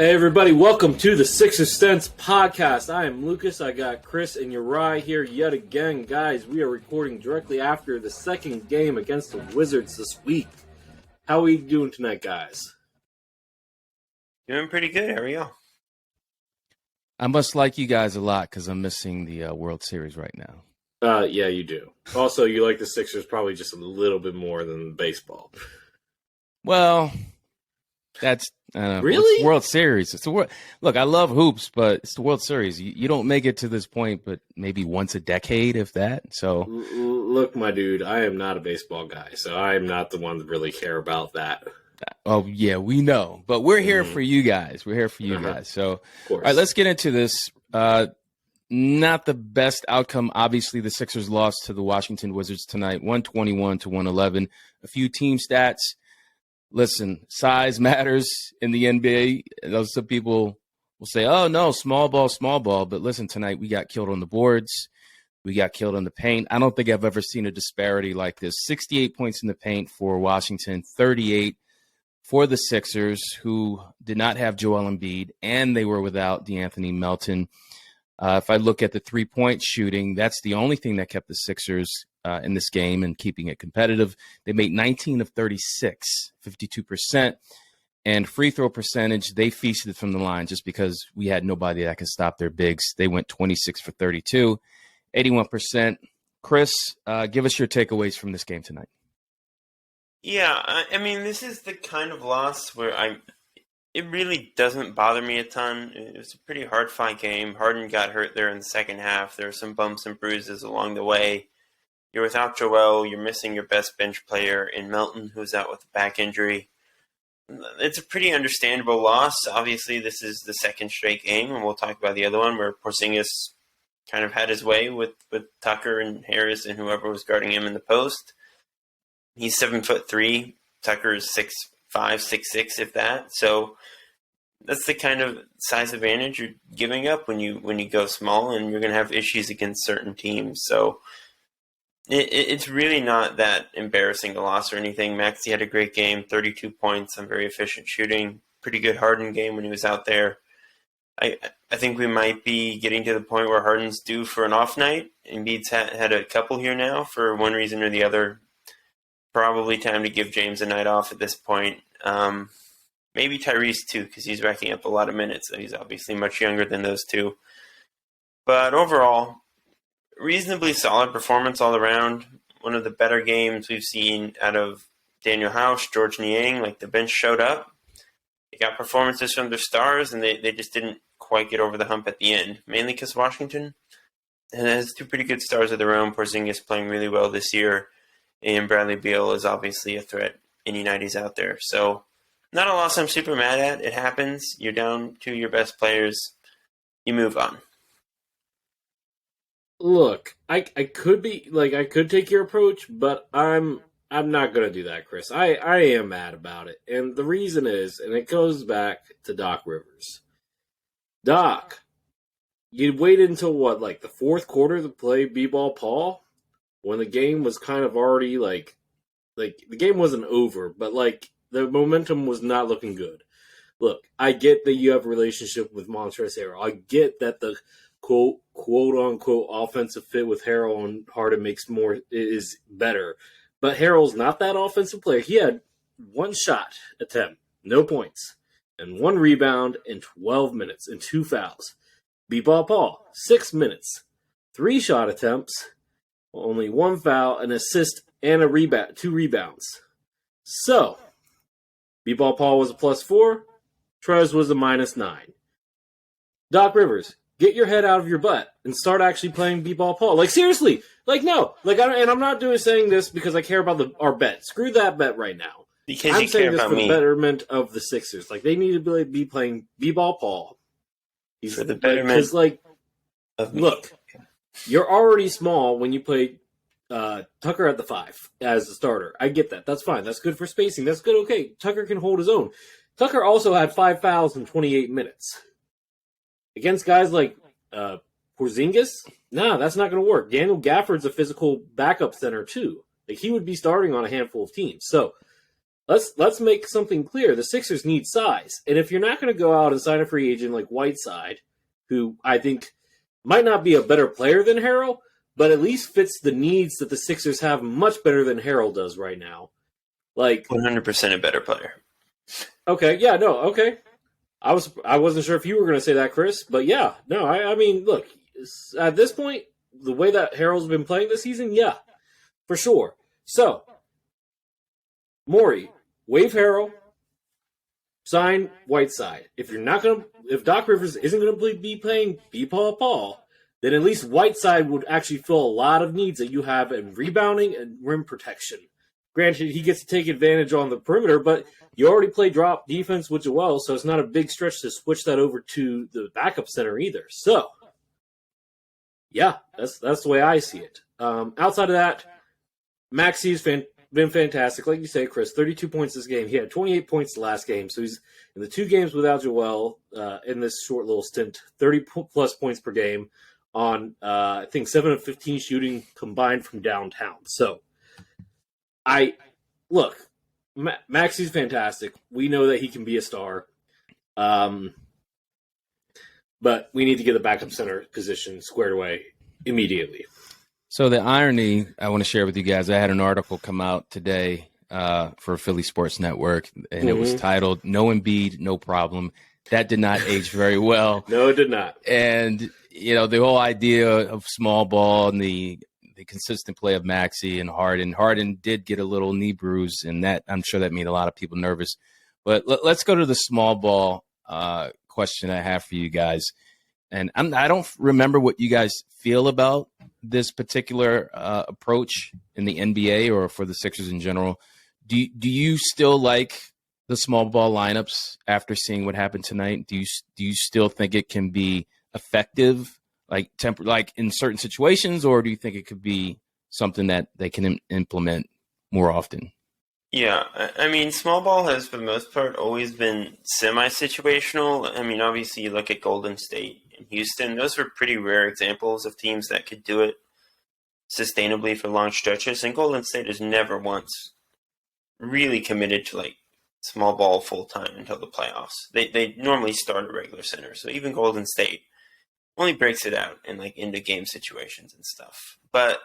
Hey everybody, welcome to the Sixers Sense podcast. I am Lucas. I got Chris and Uriah here yet again. Guys, we are recording directly after the second game against the Wizards this week. How are we doing tonight, guys? Doing pretty good. How are you? I must like you guys a lot because I'm missing the World Series right now. Yeah, you do. Also, you like the Sixers probably just a little bit more than baseball. Well, that's really it's World Series. It's the world. Look, I love hoops, but it's the World Series. You don't make it to this point, but maybe once a decade, if that. So, look, my dude, I am not a baseball guy, so I am not the one to really care about that. Oh yeah, we know, but we're here for you guys. We're here for you guys. So, all right, let's get into this. Not the best outcome. Obviously, the Sixers lost to the Washington Wizards tonight, 121-111. A few team stats. Listen, size matters in the NBA. Those some people will say, oh, no, small ball. But listen, tonight we got killed on the boards. We got killed on the paint. I don't think I've ever seen a disparity like this. 68 points in the paint for Washington, 38 for the Sixers, who did not have Joel Embiid, and they were without DeAnthony Melton. If I look at the three-point shooting, that's the only thing that kept the Sixers in this game and keeping it competitive. They made 19 of 36, 52%. And free throw percentage, they feasted from the line just because we had nobody that could stop their bigs. They went 26 for 32, 81%. Chris, give us your takeaways from this game tonight. Yeah, I mean, this is the kind of loss where it really doesn't bother me a ton. It was a pretty hard-fought game. Harden got hurt there in the second half. There were some bumps and bruises along the way. You're without Joel. You're missing your best bench player in Melton, who's out with a back injury. It's a pretty understandable loss. Obviously, this is the second straight game, and we'll talk about the other one where Porzingis kind of had his way with Tucker and Harris and whoever was guarding him in the post. He's 7'3". Tucker is 6'5", 6'6", if that. So that's the kind of size advantage you're giving up when you go small, and you're going to have issues against certain teams. So it's really not that embarrassing a loss or anything. Maxey had a great game, 32 points on very efficient shooting. Pretty good Harden game when he was out there. I think we might be getting to the point where Harden's due for an off night. Embiid's had a couple here now for one reason or the other. Probably time to give James a night off at this point. Maybe Tyrese too, because he's racking up a lot of minutes. He's obviously much younger than those two. But overall, reasonably solid performance all around. One of the better games we've seen out of Daniel House, George Niang. Like, the bench showed up. They got performances from their stars, and they just didn't quite get over the hump at the end. Mainly because Washington has two pretty good stars of their own. Porzingis playing really well this year. And Bradley Beal is obviously a threat any night he's out there. So, not a loss I'm super mad at. It happens. You're down to your best players. You move on. Look, I could take your approach, but I'm not gonna do that, Chris. I am mad about it, and the reason is, and it goes back to Doc Rivers. Doc, you waited until the fourth quarter to play B-ball Paul? When the game was kind of already the game wasn't over, but the momentum was not looking good. Look, I get that you have a relationship with Montrezl Harrell. I get that the quote unquote offensive fit with Harrell and Harden is better. But Harrell's not that offensive player. He had one shot attempt, no points, and one rebound in 12 minutes and 2 fouls. B-ball Paul, 6 minutes, 3 shot attempts, only 1 foul, an assist, and 2 rebounds. So, B-ball Paul was a +4. Trez was a -9. Doc Rivers, get your head out of your butt and start actually playing B-ball Paul. Seriously. No. And I'm not saying this because I care about our bet. Screw that bet right now. Because I'm you saying care this about for me. the betterment of the Sixers. They need to be playing B-ball Paul. For the betterment of me. Look, you're already small when you play Tucker at the 5 as the starter. I get that. That's fine. That's good for spacing. That's good. Okay. Tucker can hold his own. Tucker also had 5 fouls in 28 minutes. Against guys like Porzingis? Nah, that's not going to work. Daniel Gafford's a physical backup center too. He would be starting on a handful of teams. So let's make something clear. The Sixers need size. And if you're not going to go out and sign a free agent like Whiteside, who I think might not be a better player than Harrell, but at least fits the needs that the Sixers have much better than Harrell does right now. Like 100% a better player. Okay, yeah, no, okay. I wasn't sure if you were going to say that, Chris, but yeah, no, I mean, look, at this point, the way that Harrell's been playing this season, yeah, for sure. So, Maury, waive Harrell, sign Whiteside. If Doc Rivers isn't going to be playing B. Paul, then at least Whiteside would actually fill a lot of needs that you have in rebounding and rim protection. Granted, he gets to take advantage on the perimeter, but you already play drop defense with Joel, so it's not a big stretch to switch that over to the backup center either. So, yeah, that's the way I see it. Outside of that, Maxey's been fantastic. Like you say, Chris, 32 points this game. He had 28 points the last game, so he's in the 2 games without Joel in this short little stint, 30-plus points per game on, I think, 7 of 15 shooting combined from downtown. So, Maxey's fantastic. We know that he can be a star. But we need to get the backup center position squared away immediately. So the irony I want to share with you guys, I had an article come out today for Philly Sports Network, and it was titled, "No Embiid, No Problem." That did not age very well. No, it did not. And, the whole idea of small ball and the consistent play of Maxey and Harden. Harden did get a little knee bruise, and that I'm sure that made a lot of people nervous. But let's go to the small ball question I have for you guys. And I don't remember what you guys feel about this particular approach in the NBA or for the Sixers in general. Do you still like the small ball lineups after seeing what happened tonight? Do you still think it can be effective? Like in certain situations, or do you think it could be something that they can implement more often? Yeah, I mean, small ball has, for the most part, always been semi-situational. I mean, obviously, you look at Golden State and Houston. Those were pretty rare examples of teams that could do it sustainably for long stretches. And Golden State has never once really committed to, small ball full-time until the playoffs. They normally start a regular center. So even Golden State only breaks it out in into game situations and stuff. But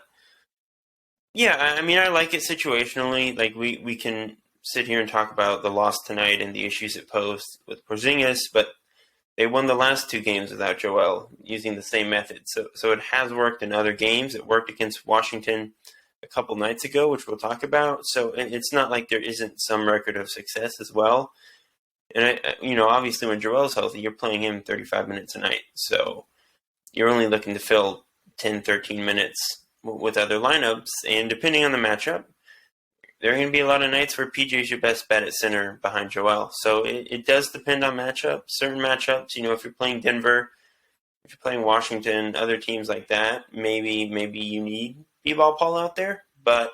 yeah, I mean, I like it situationally. We can sit here and talk about the loss tonight and the issues it posed with Porzingis, but they won the last 2 games without Joel using the same method. So it has worked in other games. It worked against Washington a couple nights ago, which we'll talk about. So it's not like there isn't some record of success as well. And obviously when Joel's healthy, you're playing him 35 minutes a night. So you're only looking to fill 10, 13 minutes with other lineups. And depending on the matchup, there are going to be a lot of nights where PJ's your best bet at center behind Joel. So it does depend on matchups. Certain matchups, if you're playing Denver, if you're playing Washington, other teams like that, maybe you need B-ball Paul out there. But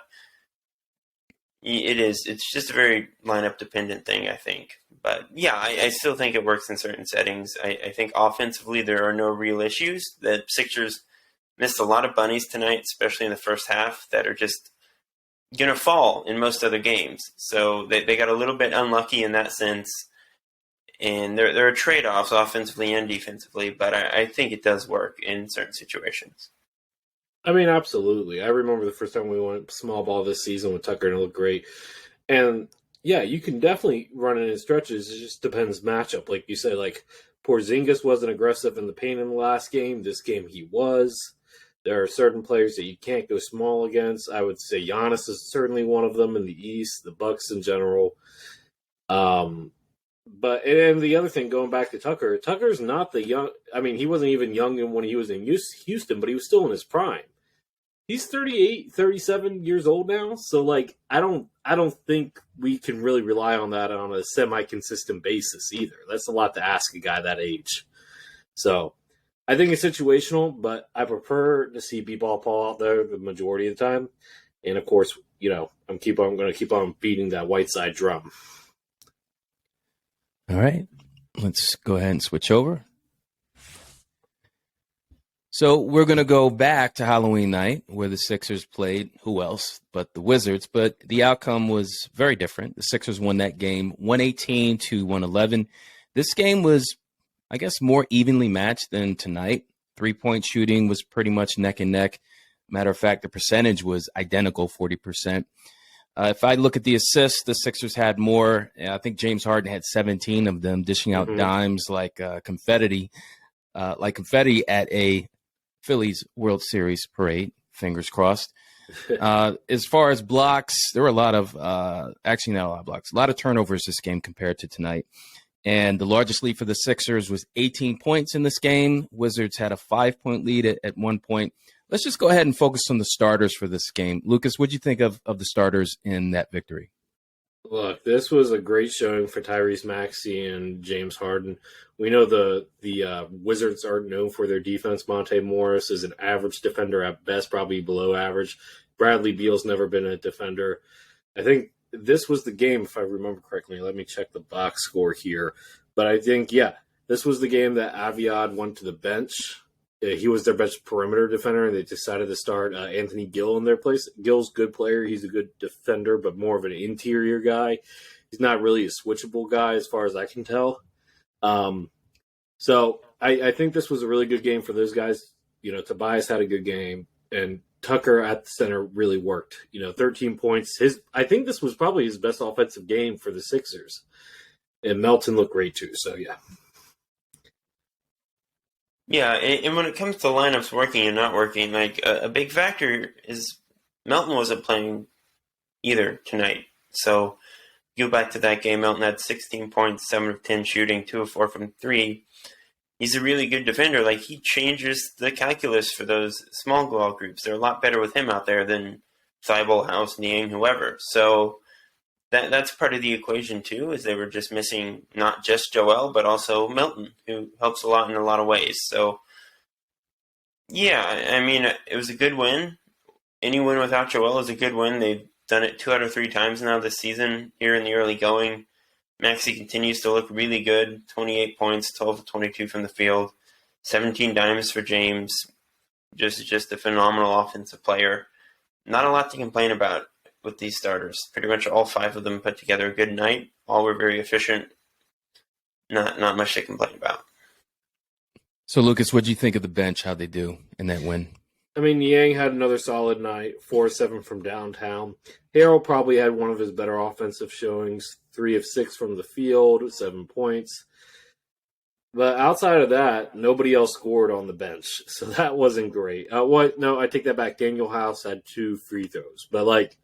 it's just a very lineup dependent thing, I think. But yeah, I still think it works in certain settings. I think offensively there are no real issues. The Sixers missed a lot of bunnies tonight, especially in the first half, that are just going to fall in most other games. So they got a little bit unlucky in that sense. And there are trade-offs offensively and defensively, but I think it does work in certain situations. I mean, absolutely. I remember the first time we went small ball this season with Tucker, and it looked great. And yeah, you can definitely run it in stretches. It just depends matchup. Like you said, Porzingis wasn't aggressive in the paint in the last game. This game he was. There are certain players that you can't go small against. I would say Giannis is certainly one of them in the East, the Bucks in general. But the other thing, going back to Tucker's not the young. I mean, he wasn't even young when he was in Houston, but he was still in his prime. He's 38, 37 years old now, so I don't think we can really rely on that on a semi-consistent basis either. That's a lot to ask a guy that age. So I think it's situational, but I prefer to see B-ball Paul out there the majority of the time. And of course, I'm going to keep on beating that Whiteside drum. All right, let's go ahead and switch over. So we're going to go back to Halloween night where the Sixers played who else but the Wizards. But the outcome was very different. The Sixers won that game 118 to 111. This game was, I guess, more evenly matched than tonight. 3-point shooting was pretty much neck and neck. Matter of fact, the percentage was identical, 40%. If I look at the assists, the Sixers had more. I think James Harden had 17 of them, dishing out dimes like confetti at a Phillies World Series parade. Fingers crossed. As far as blocks, there were a lot of actually not a lot of blocks, a lot of turnovers this game compared to tonight. And the largest lead for the Sixers was 18 points in this game. Wizards had a 5-point lead at one point. Let's just go ahead and focus on the starters for this game. Lucas, what do you think of the starters in that victory? Look, this was a great showing for Tyrese Maxey and James Harden. We know the Wizards are known for their defense. Monte Morris is an average defender at best, probably below average. Bradley Beal's never been a defender. I think this was the game, if I remember correctly. Let me check the box score here. But I think, this was the game that Aviad went to the bench. He was their best perimeter defender, and they decided to start Anthony Gill in their place. Gill's a good player. He's a good defender, but more of an interior guy. He's not really a switchable guy as far as I can tell. So I think this was a really good game for those guys. Tobias had a good game, and Tucker at the center really worked. 13 points. I think this was probably his best offensive game for the Sixers. And Melton looked great too, so yeah. Yeah, and when it comes to lineups working and not working, like a big factor is Melton wasn't playing either tonight. So go back to that game, Melton had 16 points, 7 of 10 shooting, 2 of 4 from 3. He's a really good defender. Like, he changes the calculus for those small ball groups. They're a lot better with him out there than Thibault, House, Niang, whoever. So that's part of the equation too, is they were just missing not just Joel, but also Melton, who helps a lot in a lot of ways. So, yeah, I mean, it was a good win. Any win without Joel is a good win. They've done it 2 out of 3 times now this season here in the early going. Maxey continues to look really good. 28 points, 12 of 22 from the field, 17 dimes for James. Just a phenomenal offensive player. Not a lot to complain about with these starters. Pretty much all 5 of them put together a good night. All were very efficient. Not much to complain about. So, Lucas, what do you think of the bench, how they do in that win? I mean, Niang had another solid night, 4-7 from downtown. Harrell probably had one of his better offensive showings, 3 of 6 from the field, 7 points. But outside of that, nobody else scored on the bench, so that wasn't great. No, I take that back. Daniel House had 2 free throws, but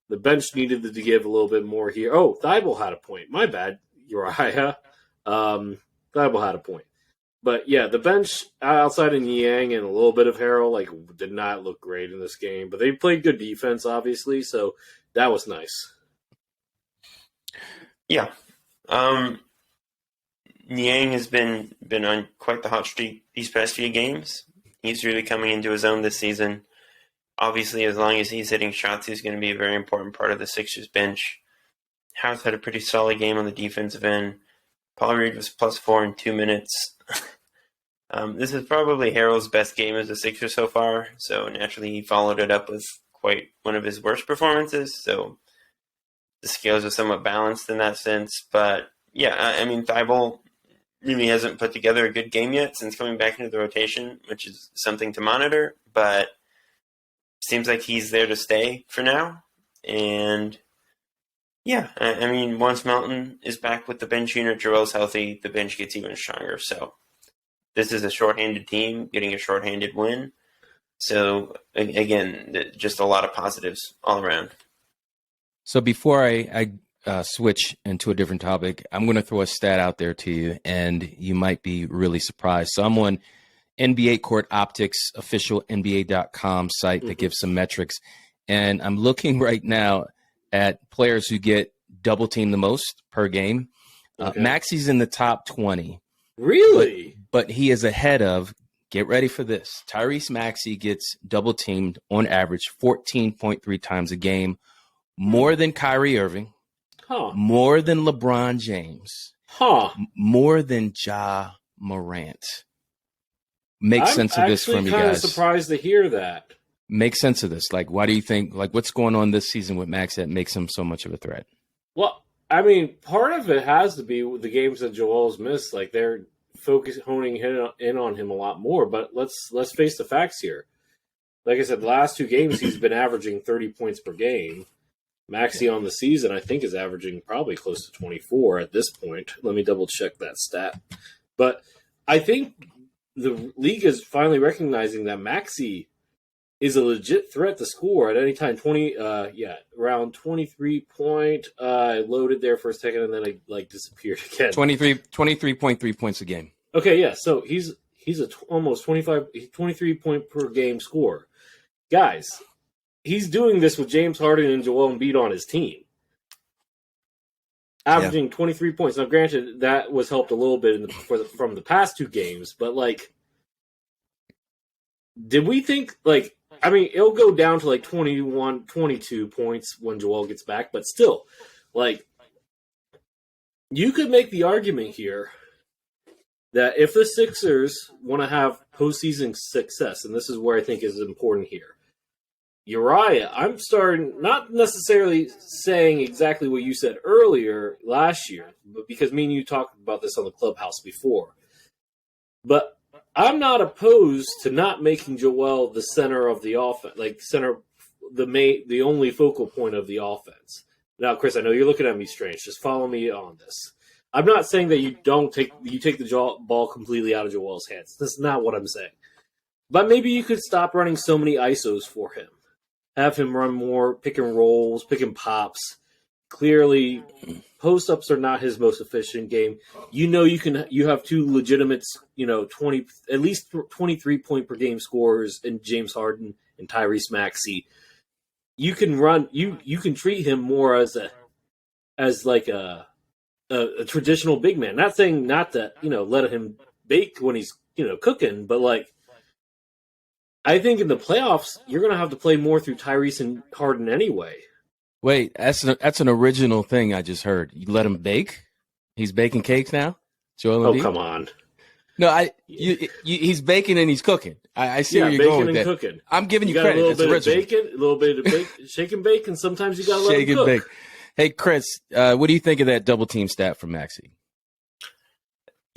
the bench needed to give a little bit more here. Oh, Thibault had a point. My bad, Uriah. Thibault had a point. But, yeah, the bench outside of Niang and a little bit of Harrell, did not look great in this game. But they played good defense, obviously, so that was nice. Yeah. Niang has been on quite the hot streak these past few games. He's really coming into his own this season. Obviously, as long as he's hitting shots, he's going to be a very important part of the Sixers bench. House had a pretty solid game on the defensive end. Paul Reed was +4 in 2 minutes. This is probably Harrell's best game as a Sixer so far, so naturally he followed it up with quite one of his worst performances, so the scales are somewhat balanced in that sense. But, yeah, I mean, Thibault really hasn't put together a good game yet since coming back into the rotation, which is something to monitor, but seems like he's there to stay for now. And, yeah, I mean, once Melton is back with the bench unit, Joel's healthy, the bench gets even stronger. So this is a shorthanded team getting a shorthanded win. So, again, just a lot of positives all around. So before I switch into a different topic, I'm going to throw a stat out there to you, and you might be really surprised. So I'm on NBA Court Optics, official NBA.com site that gives some metrics. And I'm looking right now at players who get double teamed the most per game. Okay. Maxey's in the top 20. Really? But he is ahead of, get ready for this, Tyrese Maxey gets double teamed on average 14.3 times a game, more than Kyrie Irving, more than LeBron James, more than Ja Morant. Make sense of this from you guys. I'm kind of surprised to hear that. Make sense of this. Like, why do you think, like, what's going on this season with Max that makes him so much of a threat? Well, I mean, part of it has to be with the games that Joel's missed. Like, they're honing in on him a lot more. But let's face the facts here. Like I said, the last 2 games, he's been averaging 30 points per game. Maxey on the season, I think, is averaging probably close to 24 at this point. Let me double-check that stat. But I think the league is finally recognizing that Maxey is a legit threat to score at any time. Around 23 point. I loaded there for a second and then I disappeared again. 23.3 points a game. Okay, yeah. So he's almost 23 point per game scorer. Guys, he's doing this with James Harden and Joel Embiid on his team. Averaging 23 points. Now, granted, that was helped a little bit from the past 2 games, but did we think it'll go down to 21, 22 points when Joel gets back, but still, you could make the argument here that if the Sixers want to have postseason success, and this is where I think is important here, Uriah, I'm starting not necessarily saying exactly what you said earlier last year, but because me and you talked about this on the clubhouse before. But I'm not opposed to not making Joel the center of the offense, the only focal point of the offense. Now, Chris, I know you're looking at me strange. Just follow me on this. I'm not saying that you take the ball completely out of Joel's hands. That's not what I'm saying. But maybe you could stop running so many ISOs for him. Have him run more pick and rolls, pick and pops. Clearly, post-ups are not his most efficient game. You have 2 legitimate, at least 23 point per game scorers in James Harden and Tyrese Maxey. You can treat him more as a traditional big man. Not saying not to, let him bake when he's, cooking, but I think in the playoffs, you're going to have to play more through Tyrese and Harden anyway. Wait, that's an original thing I just heard. You let him bake? He's baking cakes now? Joel Embiid? Oh, come on. No, he's baking and he's cooking. I see where you're going with that. Cooking. I'm giving you credit. A little bit of bacon, a little bit of shake and bake, and sometimes you got to let him cook. Bake. Hey, Chris, what do you think of that double team stat from Maxey?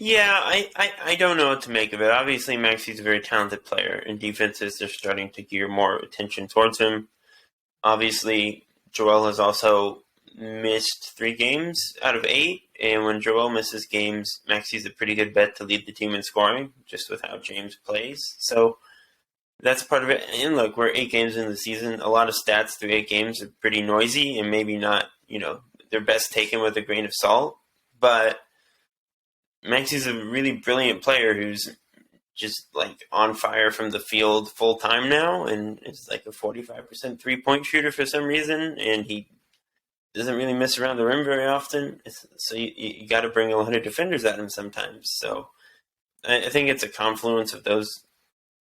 Yeah, I don't know what to make of it. Obviously, Maxey's a very talented player, and defenses are starting to gear more attention towards him. Obviously, Joel has also missed 3 games out of 8, and when Joel misses games, Maxey's a pretty good bet to lead the team in scoring, just with how James plays. So that's part of it. And look, we're 8 games in the season. A lot of stats through 8 games are pretty noisy and maybe not, they're best taken with a grain of salt. But Maxey's a really brilliant player who's just on fire from the field full time now, and it's a 45% 3-point shooter for some reason, and he doesn't really miss around the rim very often. So you got to bring a lot of defenders at him sometimes. So I think it's a confluence of those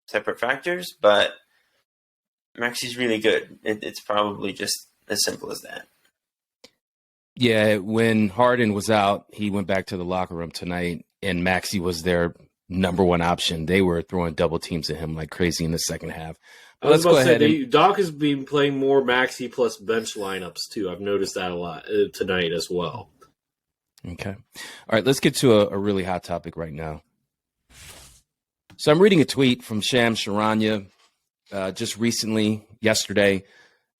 separate factors, but Maxey's really good. It's probably just as simple as that. Yeah, when Harden was out, he went back to the locker room tonight, and Maxey was their number 1 option. They were throwing double teams at him like crazy in the second half. But let's go ahead. Doc has been playing more Maxey plus bench lineups too. I've noticed that a lot tonight as well. Okay. All right, let's get to a really hot topic right now. So I'm reading a tweet from Shams Charania just recently, yesterday.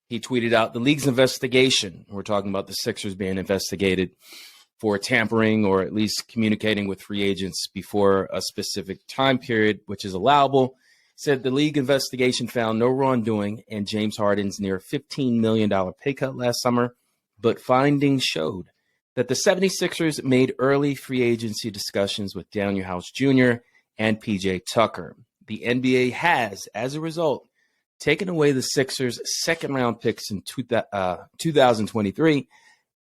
He tweeted out the league's investigation. We're talking about the Sixers being investigated for tampering or at least communicating with free agents before a specific time period, which is allowable. Said the league investigation found no wrongdoing in James Harden's near $15 million pay cut last summer, but findings showed that the 76ers made early free agency discussions with Daniel House Jr. and PJ Tucker. The NBA has, as a result, taken away the Sixers' second-round picks in 2023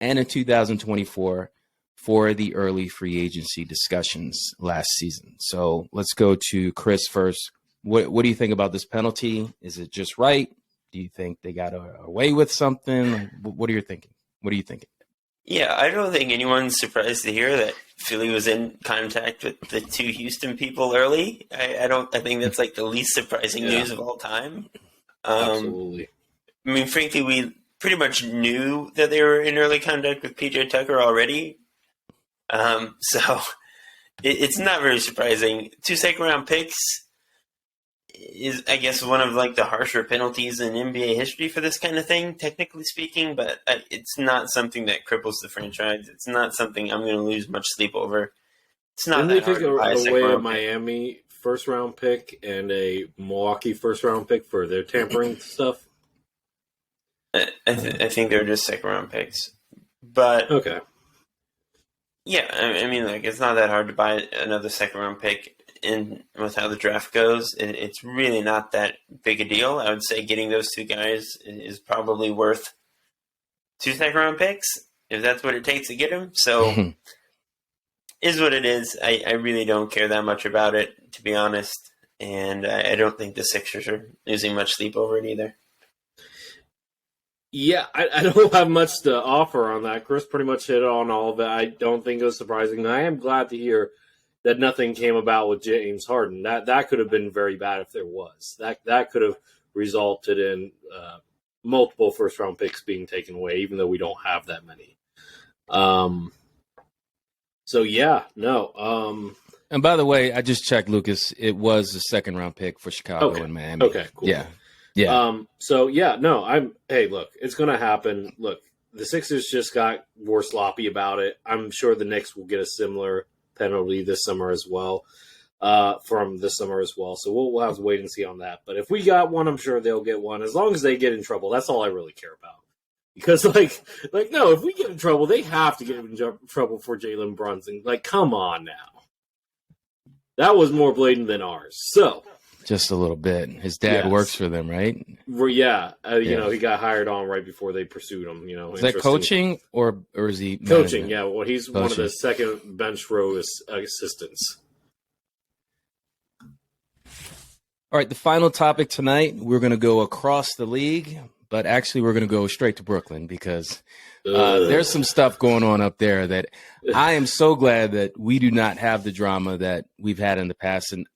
and in 2024 for the early free agency discussions last season. So let's go to Chris first. What do you think about this penalty? Is it just right? Do you think they got away with something? What are you thinking? What are you thinking? Yeah, I don't think anyone's surprised to hear that Philly was in contact with the two Houston people early. I think that's like the least surprising news of all time. Absolutely. I mean, frankly, we pretty much knew that they were in early contact with PJ Tucker already. So it's not very surprising. 2 second-round picks is, I guess, one of like the harsher penalties in NBA history for this kind of thing, technically speaking. But it's not something that cripples the franchise. It's not something I'm going to lose much sleep over. It's not Didn't that they hard take to buy away a pick. Miami first-round pick and a Milwaukee first-round pick for their tampering stuff? I think they're just second-round picks. But Okay. yeah, I mean, like, it's not that hard to buy another second-round pick. In with how the draft goes, it's really not that big a deal. I would say getting those two guys is probably worth 2 second-round picks if that's what it takes to get them. So, is what it is. I really don't care that much about it, to be honest, and I don't think the Sixers are losing much sleep over it either. Yeah, I don't have much to offer on that. Chris pretty much hit on all of it. I don't think it was surprising. I am glad to hear that nothing came about with James Harden. That could have been very bad if there was. That could have resulted in multiple first-round picks being taken away, even though we don't have that many. So, yeah, no. And by the way, I just checked, Lucas. It was a second-round pick for Chicago and Miami. Okay, cool. Yeah. So, yeah, no, hey, look, it's going to happen. Look, the Sixers just got more sloppy about it. I'm sure the Knicks will get a similar penalty this summer as well, from this summer as well. So we'll have to wait and see on that. But if we got one, I'm sure they'll get one. As long as they get in trouble, that's all I really care about. Because like no, if we get in trouble, they have to get in trouble for Jalen Brunson. Like, come on now, that was more blatant than ours. So just a little bit. His dad works for them, right? Yeah, you know, he got hired on right before they pursued him. You know, is that coaching or is he coaching? management? Yeah, well, he's one of the second bench row assistants. All right, the final topic tonight, we're going to go across the league, but actually we're going to go straight to Brooklyn because there's some stuff going on up there that I am so glad that we do not have the drama that we've had in the past. And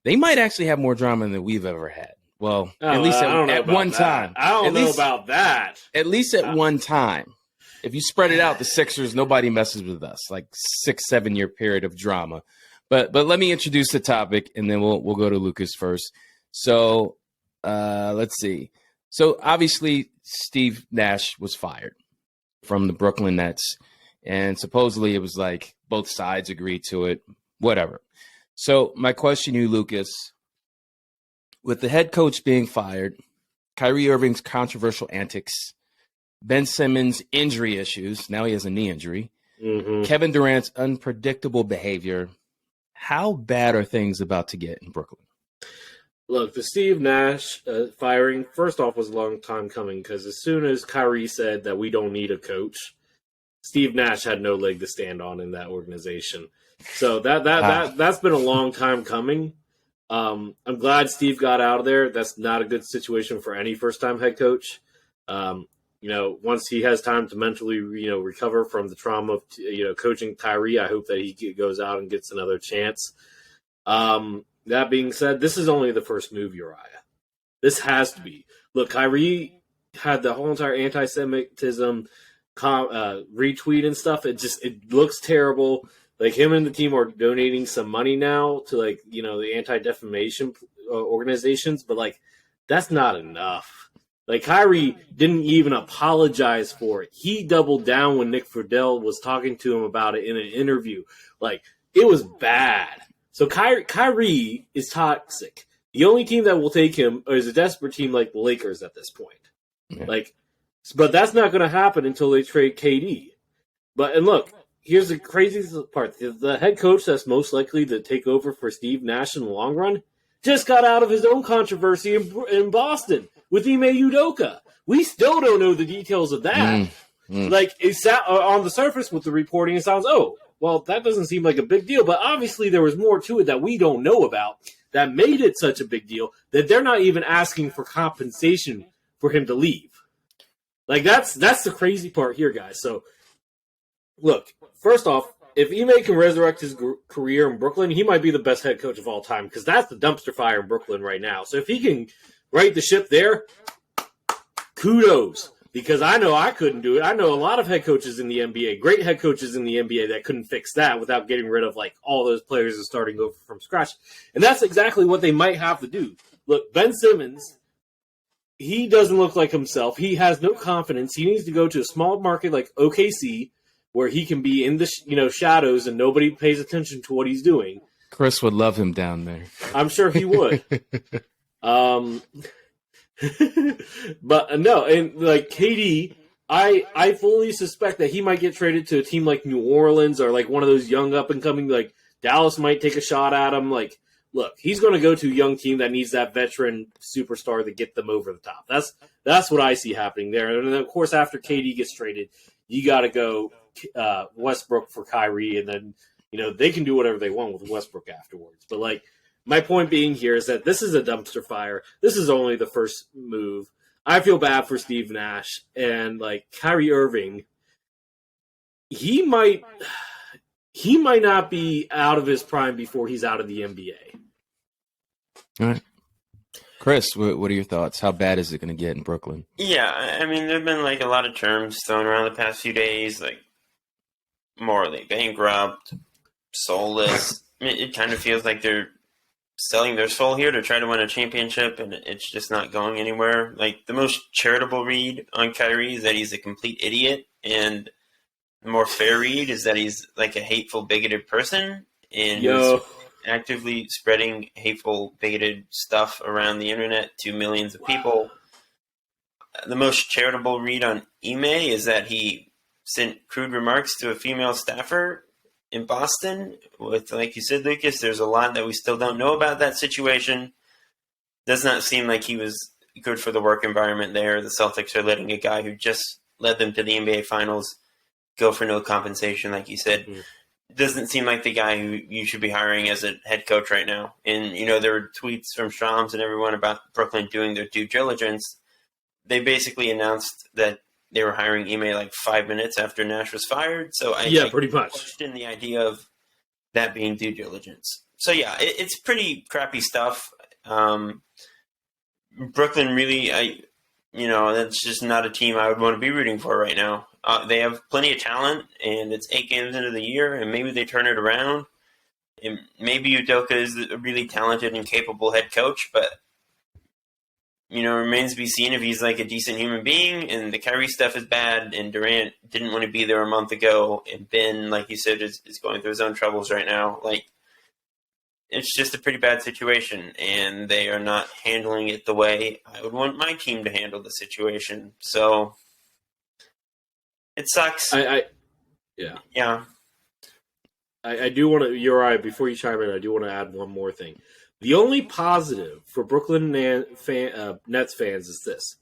they might actually have more drama than we've ever had. Well, at least at one time. I don't know about that. At least at one time. If you spread it out, the Sixers, nobody messes with us. Like 6-7 year period of drama. But let me introduce the topic, and then we'll go to Lucas first. So let's see. So obviously Steve Nash was fired from the Brooklyn Nets, and supposedly it was like both sides agreed to it. Whatever. So my question to you, Lucas, with the head coach being fired, Kyrie Irving's controversial antics, Ben Simmons' injury issues, now he has a knee injury, Kevin Durant's unpredictable behavior, how bad are things about to get in Brooklyn? Look, the Steve Nash firing, first off, was a long time coming because as soon as Kyrie said that we don't need a coach, Steve Nash had no leg to stand on in that organization. So that's been a long time coming. I'm glad Steve got out of there. That's not a good situation for any first-time head coach. You know, once he has time to mentally, recover from the trauma of, coaching Kyrie, I hope that he goes out and gets another chance. That being said, this is only the first move, Uriah. This has to be. Look, Kyrie had the whole entire anti-Semitism retweet and stuff. It looks terrible. Like, him and the team are donating some money now to, the anti-defamation organizations, but, that's not enough. Like, Kyrie didn't even apologize for it. He doubled down when Nick Friedel was talking to him about it in an interview. Like, it was bad. So Kyrie is toxic. The only team that will take him is a desperate team like the Lakers at this point. Yeah. But that's not going to happen until they trade KD. And look, here's the craziest part. The head coach that's most likely to take over for Steve Nash in the long run just got out of his own controversy in Boston with Ime Udoka. We still don't know the details of that. It's on the surface with the reporting, it sounds, well, that doesn't seem like a big deal. But obviously there was more to it that we don't know about that made it such a big deal that they're not even asking for compensation for him to leave. That's the crazy part here, guys. So look, first off, if Ime can resurrect his career in Brooklyn, he might be the best head coach of all time because that's the dumpster fire in Brooklyn right now. So if he can right the ship there, kudos. Because I know I couldn't do it. I know a lot of head coaches in the NBA, great head coaches in the NBA that couldn't fix that without getting rid of like all those players and starting over from scratch. And that's exactly what they might have to do. Look, Ben Simmons, he doesn't look like himself. He has no confidence. He needs to go to a small market like OKC where he can be in the shadows and nobody pays attention to what he's doing. Chris would love him down there. I'm sure he would. But no, and like KD, I fully suspect that he might get traded to a team like New Orleans or like one of those young up and coming, like Dallas might take a shot at him. Like, look, he's going to go to a young team that needs that veteran superstar to get them over the top. That's what I see happening there. And then of course, after KD gets traded, you got to go Westbrook for Kyrie, and then they can do whatever they want with Westbrook afterwards. But like. My point being here is that this is a dumpster fire. This is only the first move. I feel bad for Steve Nash and like Kyrie Irving. He might not be out of his prime before he's out of the NBA. All right. Chris, what are your thoughts? How bad is it going to get in Brooklyn? Yeah, I mean, there have been like a lot of terms thrown around the past few days, like morally bankrupt, soulless. I mean, it kind of feels like they're selling their soul here to try to win a championship, and it's just not going anywhere. Like, the most charitable read on Kyrie is that he's a complete idiot, and the more fair read is that he's like a hateful, bigoted person, and he's actively spreading hateful, bigoted stuff around the internet to millions of people. The most charitable read on Ime is that he sent crude remarks to a female staffer in Boston. With, like you said, Lucas, there's a lot that we still don't know about that situation. Does not seem like he was good for the work environment there. The Celtics are letting a guy who just led them to the NBA Finals go for no compensation, like you said. Doesn't seem like the guy who you should be hiring as a head coach right now. And, there were tweets from Shams and everyone about Brooklyn doing their due diligence. They basically announced that they were hiring Ime like 5 minutes after Nash was fired. So I pretty much question the idea of that being due diligence. So yeah, it's pretty crappy stuff. Brooklyn really, that's just not a team I would want to be rooting for right now. They have plenty of talent, and it's 8 games into the year, and maybe they turn it around. And maybe Udoka is a really talented and capable head coach, but remains to be seen if he's like a decent human being. And the Kyrie stuff is bad, and Durant didn't want to be there a month ago, and Ben, like you said, is going through his own troubles right now. Like, it's just a pretty bad situation, and they are not handling it the way I would want my team to handle the situation. So it sucks. I do want to. You're right. Before you chime in, I do want to add one more thing. The only positive for Brooklyn Nets fans is this.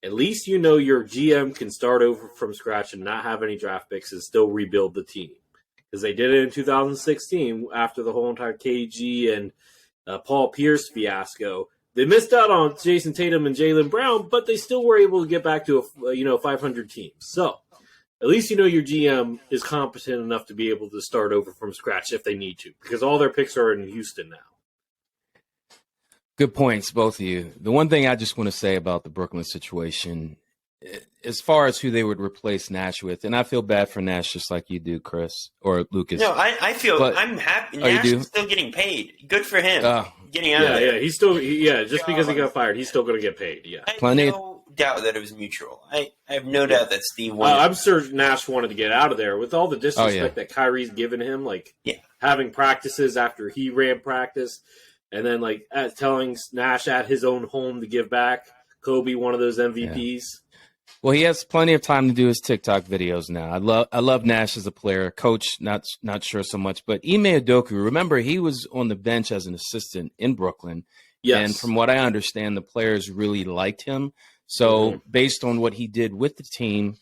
At least your GM can start over from scratch and not have any draft picks and still rebuild the team. Because they did it in 2016 after the whole entire KG and Paul Pierce fiasco. They missed out on Jason Tatum and Jaylen Brown, but they still were able to get back to a 500 team. So at least your GM is competent enough to be able to start over from scratch if they need to. Because all their picks are in Houston now. Good points, both of you. The one thing I just want to say about the Brooklyn situation, as far as who they would replace Nash with, and I feel bad for Nash just like you do, Chris, or Lucas. No, I feel I'm happy. Nash is still getting paid. Good for him. Getting out of there. Yeah, he's still, just because he got fired, he's still going to get paid, yeah. I have no doubt that it was mutual. I have no doubt that Steve wanted I'm sure Nash wanted to get out of there with all the disrespect that Kyrie's given him, having practices after he ran practice. And then, telling Nash at his own home to give back Kobe one of those MVPs. Yeah. Well, he has plenty of time to do his TikTok videos now. I love Nash as a player. Coach, not sure so much. But Ime Udoka, remember, he was on the bench as an assistant in Brooklyn. Yes. And from what I understand, the players really liked him. So based on what he did with the team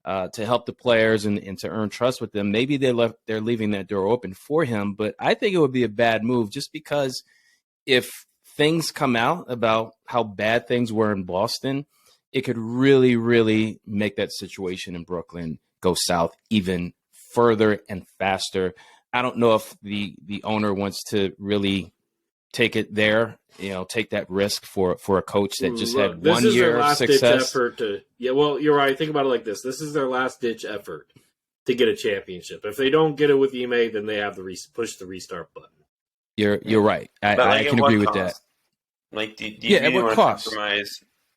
to help the players and to earn trust with them, maybe they're leaving that door open for him. But I think it would be a bad move just because if things come out about how bad things were in Boston, it could really, really make that situation in Brooklyn go south even further and faster. I don't know if the owner wants to really take it there, take that risk for a coach that just had 1 year of success. Well, you're right. Think about it like this. This is their last-ditch effort to get a championship. If they don't get it with Ime, then they have to push the restart button. You're right. I can agree with that. Like, do you at what cost? Compromise?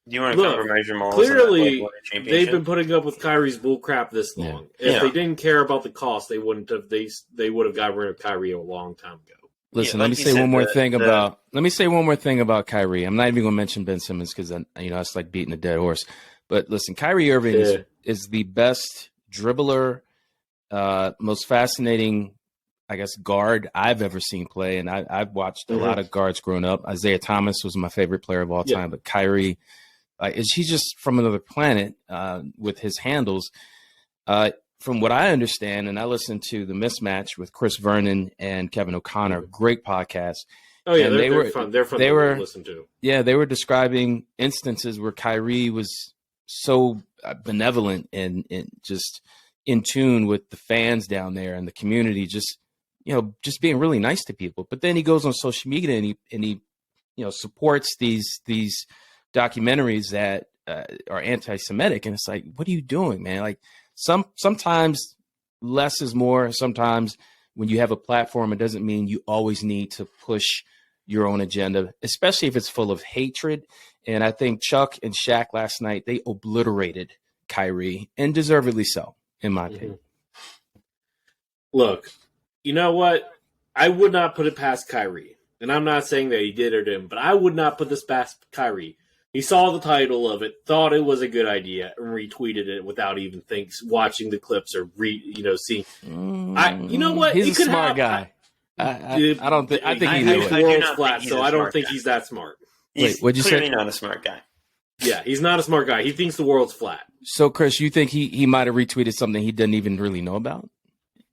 Do you want to compromise your morals? Clearly, they've been putting up with Kyrie's bull crap this long. If they didn't care about the cost, they wouldn't have. They would have got rid of Kyrie a long time ago. Listen, let me say one more thing about Kyrie. I'm not even going to mention Ben Simmons because it's like beating a dead horse. But listen, Kyrie Irving is the best dribbler, most fascinating, I guess, guard I've ever seen play. And I've watched a lot of guards growing up. Isaiah Thomas was my favorite player of all time, but Kyrie, he's just from another planet with his handles. From what I understand, and I listened to The Mismatch with Chris Vernon and Kevin O'Connor, great podcast. Oh yeah, they're fun. They're fun to listen to. Yeah, they were describing instances where Kyrie was so benevolent and just in tune with the fans down there and the community, just being really nice to people. But then he goes on social media and he supports these documentaries that are anti-Semitic, and it's like, what are you doing, man? Like, sometimes less is more. Sometimes when you have a platform, it doesn't mean you always need to push your own agenda, especially if it's full of hatred. And I think Chuck and Shaq last night, they obliterated Kyrie, and deservedly so, in my opinion. Look, you know what? I would not put it past Kyrie. And I'm not saying that he did or didn't, but I would not put this past Kyrie. He saw the title of it, thought it was a good idea, and retweeted it without even watching the clips or seeing. You know what? He's a smart guy. I don't think. I think he knew it. The world's flat, so I don't think he's that smart. He's clearly not a smart guy. Yeah, he's not a smart guy. He thinks the world's flat. So, Chris, you think he might have retweeted something he didn't even really know about?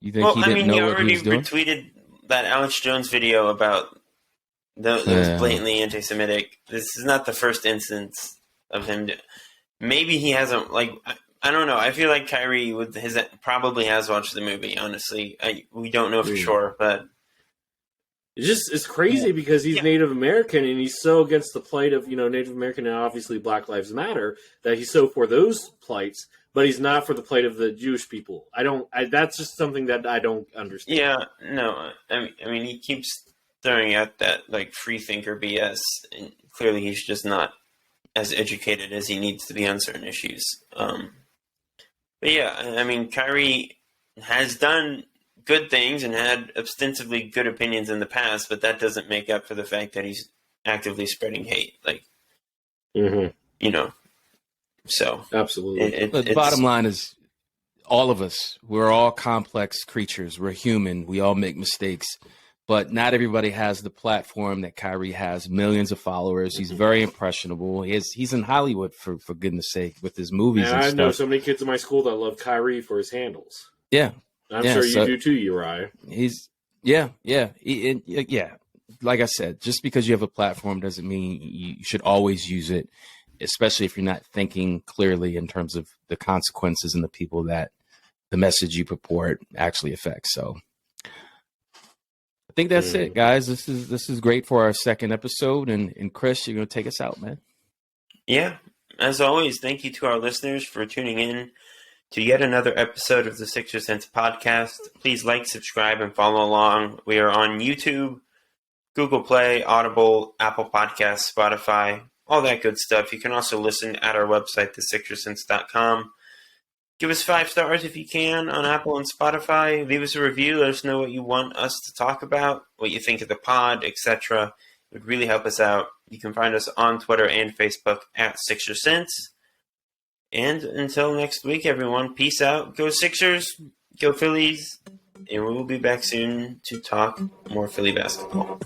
You think he didn't know what he was doing? He already retweeted that Alex Jones video about that was blatantly anti-Semitic. This is not the first instance of him. Maybe he hasn't. I don't know. I feel like Kyrie probably has watched the movie. Honestly, we don't know for sure, but it's crazy because he's Native American and he's so against the plight of Native American and obviously Black Lives Matter that he's so for those plights, but he's not for the plight of the Jewish people. That's just something that I don't understand. Yeah, no. I mean, he keeps throwing out that free thinker BS, and clearly he's just not as educated as he needs to be on certain issues. But yeah, I mean, Kyrie has done good things and had ostensibly good opinions in the past, but that doesn't make up for the fact that he's actively spreading hate. So absolutely. The bottom line is, all of us, we're all complex creatures. We're human. We all make mistakes. But not everybody has the platform that Kyrie has. Millions of followers. He's very impressionable. He's in Hollywood, for goodness sake, with his movies and I stuff. know so many kids in my school that love Kyrie for his handles. Yeah. I'm sure you do too, Uriah. Like I said, just because you have a platform doesn't mean you should always use it, especially if you're not thinking clearly in terms of the consequences and the people that the message you purport actually affects. So I think that's it, guys. This is great for our second episode. And Chris, you're going to take us out, man. Yeah. As always, thank you to our listeners for tuning in to yet another episode of the Sixer Sense podcast. Please like, subscribe, and follow along. We are on YouTube, Google Play, Audible, Apple Podcasts, Spotify, all that good stuff. You can also listen at our website, thesixersense.com. Give us 5 stars if you can on Apple and Spotify. Leave us a review. Let us know what you want us to talk about, what you think of the pod, etc. It would really help us out. You can find us on Twitter and Facebook at Sixer Sense. And until next week, everyone, peace out. Go Sixers, go Phillies, and we will be back soon to talk more Philly basketball.